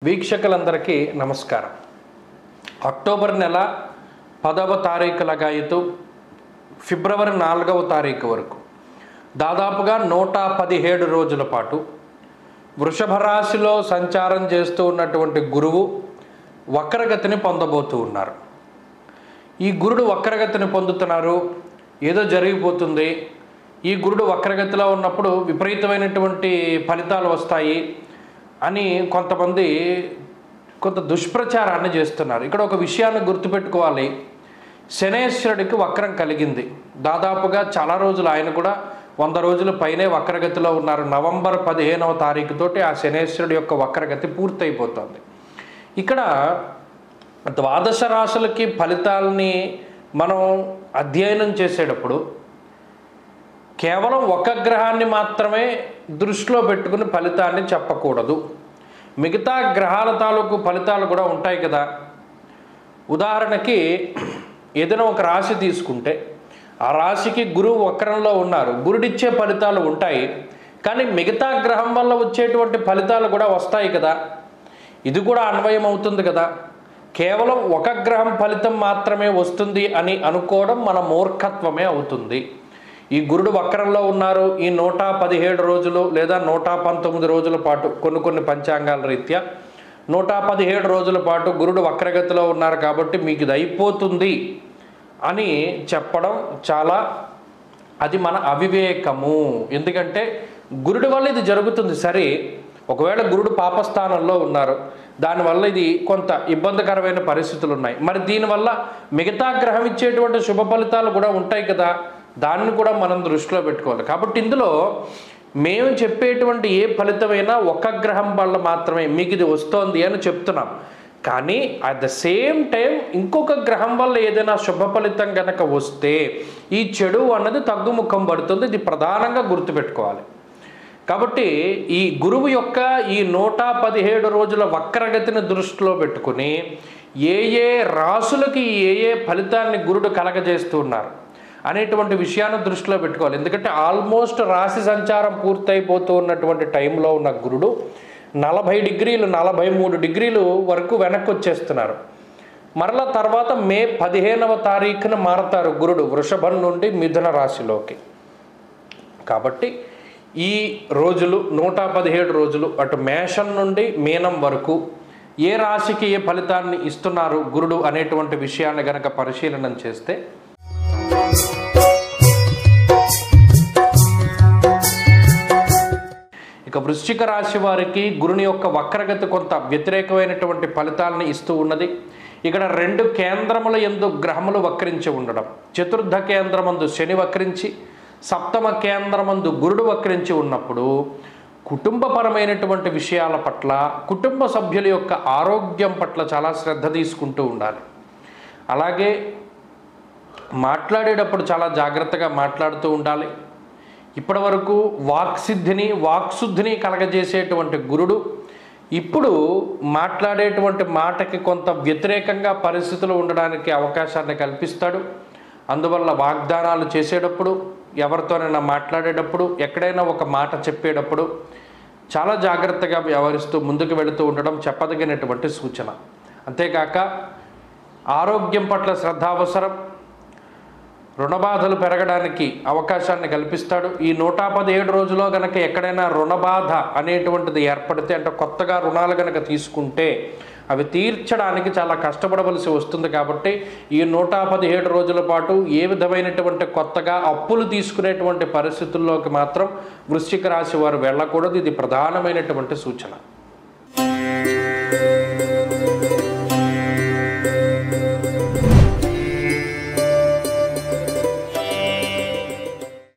వీక్షకులందరికీ నమస్కారం. అక్టోబర్ నెల 10వ తారీఖు లగాయతు ఫిబ్రవరి 4వ తారీఖు వరకు దాదాపుగా 117 రోజుల పాటు వృషభ రాశిలో సంచారం చేస్తూ ఉన్నటువంటి గురువు వక్రగతిని పొందబోతూ ఉన్నారు. ఈ గురుడు వక్రగతిని పొందుతున్నారు, ఏదో జరిగిపోతుంది. ఈ గురుడు వక్రగతిలో ఉన్నప్పుడు విపరీతమైనటువంటి ఫలితాలు వస్తాయి అని కొంతమంది కొంత దుష్ప్రచారాన్ని చేస్తున్నారు. ఇక్కడ ఒక విషయాన్ని గుర్తుపెట్టుకోవాలి. శనేశ్వరుడికి వక్రం కలిగింది. దాదాపుగా చాలా రోజులు, ఆయన కూడా 100 రోజుల పైనే వక్రగతిలో ఉన్నారు. నవంబర్ 15వ తారీఖుతోటి ఆ శనేశ్వరుడి యొక్క వక్రగతి పూర్తయిపోతుంది. ఇక్కడ ద్వాదశ రాశులకి ఫలితాలని మనం అధ్యయనం చేసేటప్పుడు కేవలం ఒక గ్రహాన్ని మాత్రమే దృష్టిలో పెట్టుకుని ఫలితాన్ని చెప్పకూడదు. మిగతా గ్రహాల తాలూకు ఫలితాలు కూడా ఉంటాయి కదా. ఉదాహరణకి ఏదైనా ఒక రాశి తీసుకుంటే ఆ రాశికి గురువు వక్రంలో ఉన్నారు, గురుడిచ్చే ఫలితాలు ఉంటాయి. కానీ మిగతా గ్రహం వల్ల వచ్చేటువంటి ఫలితాలు కూడా వస్తాయి కదా. ఇది కూడా అన్వయం అవుతుంది కదా. కేవలం ఒక గ్రహం ఫలితం మాత్రమే వస్తుంది అని అనుకోవడం మన మూర్ఖత్వమే అవుతుంది. ఈ గురుడు వక్రంలో ఉన్నారు. ఈ 117 రోజులు లేదా 119 రోజుల పాటు కొన్ని పంచాంగాల రీత్యా 117 రోజుల పాటు గురుడు వక్రగతిలో ఉన్నారు కాబట్టి మీకు ఇది అయిపోతుంది అని చెప్పడం చాలా, అది మన అవివేకము. ఎందుకంటే గురుడి వల్ల ఇది జరుగుతుంది సరే. ఒకవేళ గురుడు పాపస్థానంలో ఉన్నారు, దానివల్ల ఇది కొంత ఇబ్బందికరమైన పరిస్థితులు ఉన్నాయి. మరి దీనివల్ల మిగతా గ్రహం ఇచ్చేటువంటి శుభ ఫలితాలు కూడా ఉంటాయి కదా. దాన్ని కూడా మనం దృష్టిలో పెట్టుకోవాలి. కాబట్టి ఇందులో మేము చెప్పేటువంటి ఏ ఫలితమైనా ఒక గ్రహం వల్ల మాత్రమే మీకు ఇది వస్తోంది అని చెప్తున్నాం. కానీ అట్ ద సేమ్ టైం ఇంకొక గ్రహం వల్ల ఏదైనా శుభ ఫలితం కనుక వస్తే ఈ చెడు అన్నది తగ్గుముఖం పడుతుంది. ఇది ప్రధానంగా గుర్తుపెట్టుకోవాలి. కాబట్టి ఈ గురువు యొక్క ఈ 117 రోజుల వక్రగతిని దృష్టిలో పెట్టుకుని ఏ ఏ రాసులకి ఏ ఫలితాన్ని గురుడు కలగజేస్తున్నారు అనేటువంటి విషయాన్ని దృష్టిలో పెట్టుకోవాలి. ఎందుకంటే ఆల్మోస్ట్ రాశి సంచారం పూర్తయిపోతూ ఉన్నటువంటి టైంలో ఉన్న గురుడు 40 డిగ్రీలు 43 డిగ్రీలు వరకు వెనక్కి వచ్చేస్తున్నారు. మరలా తర్వాత మే 15వ తారీఖున మారతారు గురుడు వృషభం నుండి మిథున రాశిలోకి. కాబట్టి ఈ రోజులు 117 రోజులు అటు మేషం నుండి మీనం వరకు ఏ రాశికి ఏ ఫలితాన్ని ఇస్తున్నారు గురుడు అనేటువంటి విషయాన్ని గనక పరిశీలన చేస్తే ఇక వృశ్చిక రాశి వారికి గురుని యొక్క వక్రగతి కొంత వ్యతిరేకమైనటువంటి ఫలితాలను ఇస్తూ ఉన్నది. ఇక్కడ 2 కేంద్రముల యందు గ్రహములు వక్రించి ఉండడం, చతుర్థ కేంద్రమందు శని వక్రించి, సప్తమ కేంద్రమందు గురుడు వక్రించి ఉన్నప్పుడు కుటుంబపరమైనటువంటి విషయాల పట్ల, కుటుంబ సభ్యుల యొక్క ఆరోగ్యం పట్ల చాలా శ్రద్ధ తీసుకుంటూ ఉండాలి. అలాగే మాట్లాడేటప్పుడు చాలా జాగ్రత్తగా మాట్లాడుతూ ఉండాలి. ఇప్పటి వరకు వాక్శుద్ధిని కలగజేసేటువంటి గురుడు ఇప్పుడు మాట్లాడేటువంటి మాటకి కొంత వ్యతిరేకంగా పరిస్థితులు ఉండడానికి అవకాశాన్ని కల్పిస్తాడు. అందువల్ల వాగ్దానాలు చేసేటప్పుడు, ఎవరితోనైనా మాట్లాడేటప్పుడు, ఎక్కడైనా ఒక మాట చెప్పేటప్పుడు చాలా జాగ్రత్తగా వ్యవహరిస్తూ ముందుకు వెళుతూ ఉండడం చెప్పదగినటువంటి సూచన. అంతేకాక ఆరోగ్యం పట్ల శ్రద్ధ అవసరం. రుణబాధలు పెరగడానికి అవకాశాన్ని కల్పిస్తాడు. ఈ 117 రోజుల్లో కనుక ఎక్కడైనా రుణబాధ అనేటువంటిది ఏర్పడితే, అంటే కొత్తగా రుణాలు కనుక తీసుకుంటే అవి తీర్చడానికి చాలా కష్టపడవలసి వస్తుంది. కాబట్టి ఈ 117 రోజుల పాటు ఏ విధమైనటువంటి కొత్తగా అప్పులు తీసుకునేటువంటి పరిస్థితుల్లోకి మాత్రం వృశ్చిక రాశి వారు వెళ్ళకూడదు. ఇది ప్రధానమైనటువంటి సూచన.